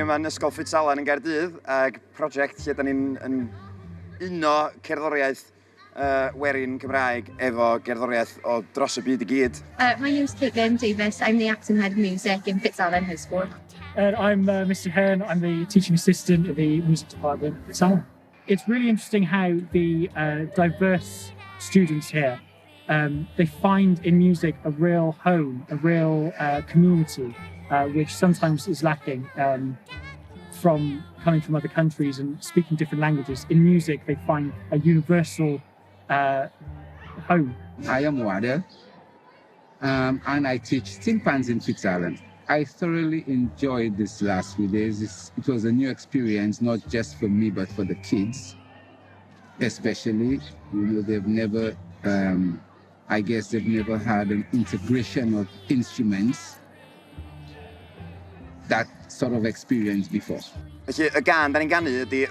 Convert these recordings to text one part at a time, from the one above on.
yma yn Ysgol Ffitsalan yn Gaerdydd, ac prosiect lle da ni'n uno cerddoriaeth werin Cymraeg efo gerddoriaeth o dros y byd I gyd. My name's Caitlin Davis. I'm the acting head of music in Fitzalan High School. And I'm Mr. Hearn. I'm the teaching assistant at the music department at Fitzalan. It's really interesting how the diverse students here, they find in music a real home, a real community, which sometimes is lacking from coming from other countries and speaking different languages. In music, they find a universal home. I am Wada, and I teach timpans in Fitzalan. I thoroughly enjoyed this last few days. It was a new experience, not just for me, but for the kids, especially. They've never, I guess they've never had an integration of instruments, that sort of experience before. Felly, y gan da ni'n ganu ydy,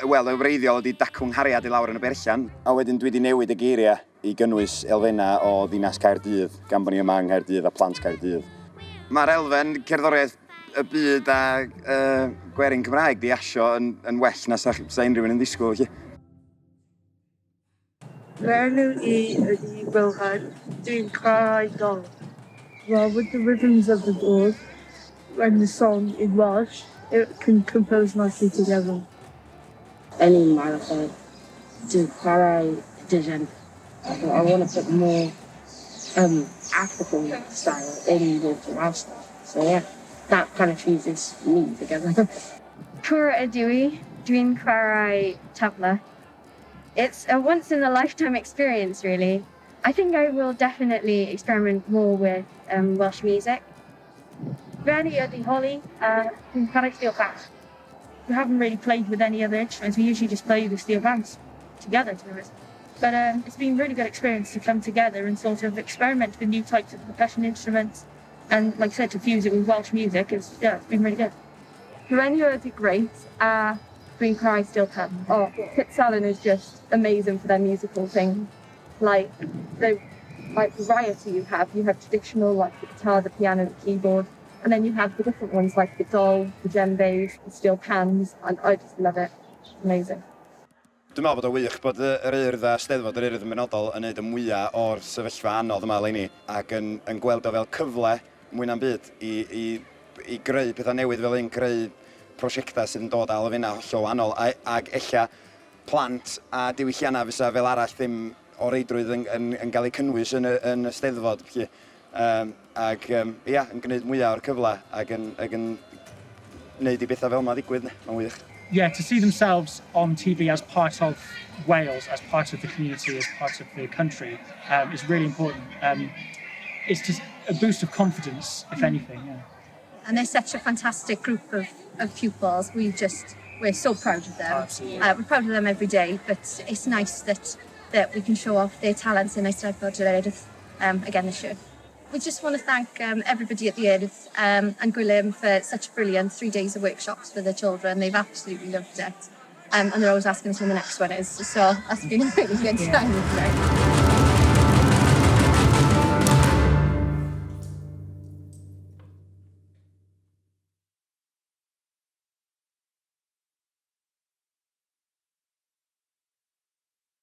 wel, y wreiddiol ydy dacwng hariad I lawr yn y berllan, a wedyn dwi wedi newid y geiriau I gynnwys elfenna o ddinas Caerdydd, gan bod ni yma yng Nghaerdydd a plant Caerdydd. Mae'r elfen cerddoriaeth y byd a gwerin Cymraeg di asio yn well na sa unrhyw yn ddisgwyl. Felly. Enw I ydy Wilhan. Dwi'n chwarae gol. Well, with the rhythms of the board and the song in Welsh, it can compose nicely together. Any marathon to chwarae digen. I want to put more African style in the Welsh style. So yeah, that kind of fuses me together. Pura Adui, dwi'n chwarae tabla. It's a once-in-a-lifetime experience, really. I think I will definitely experiment more with Welsh music. Rani ydy Holly, dwi'n chwarae steel bass. We haven't really played with any other instruments. We usually just play the steel bands together, to be honest. But it's been a really good experience to come together and sort of experiment with new types of percussion instruments. And like I said, to fuse it with Welsh music, it's been really good. Perennial ydy great, a dwi'n chwarae steel pan. Oh, Fitzalan is just amazing for their musical thing. Like, the variety you have traditional, like the guitar, the piano, the keyboard, and then you have the different ones like the dol, the djembes, the steel pans, and I just love it. Amazing. Dwi'n meddwl bod o wych bod yr urdd a steddfod yr urdd yn benodol yn neud y mwyaf o'r sefyllfa anodd yma eleni ac yn gweld o fel cyfle mwy na'm byd I greu pethau newydd fel un, creu prosiectau sydd yn dod â elfennau hollol wahanol ac ella plant a diwylliannau fysa fel arall ddim o reidrwydd yn cael eu cynnwys yn y steddfod. Ac yn gwneud mwyaf o'r cyfle ac yn gwneud I bethau fel yma ddigwydd. Mae'n wych. Yeah, to see themselves on TV as part of Wales, as part of the community, as part of the country, is really important. It's just a boost of confidence, if anything. Yeah. And they're such a fantastic group of pupils. We're so proud of them. Absolutely. We're proud of them every day, but it's nice that we can show off their talents in Eisteddfod yr Urdd again this year. We just want to thank everybody at the Urdd and Gwilym for such brilliant 3 days of workshops for the children. They've absolutely loved it. And they're always asking us when the next one is. So that's been a really good time.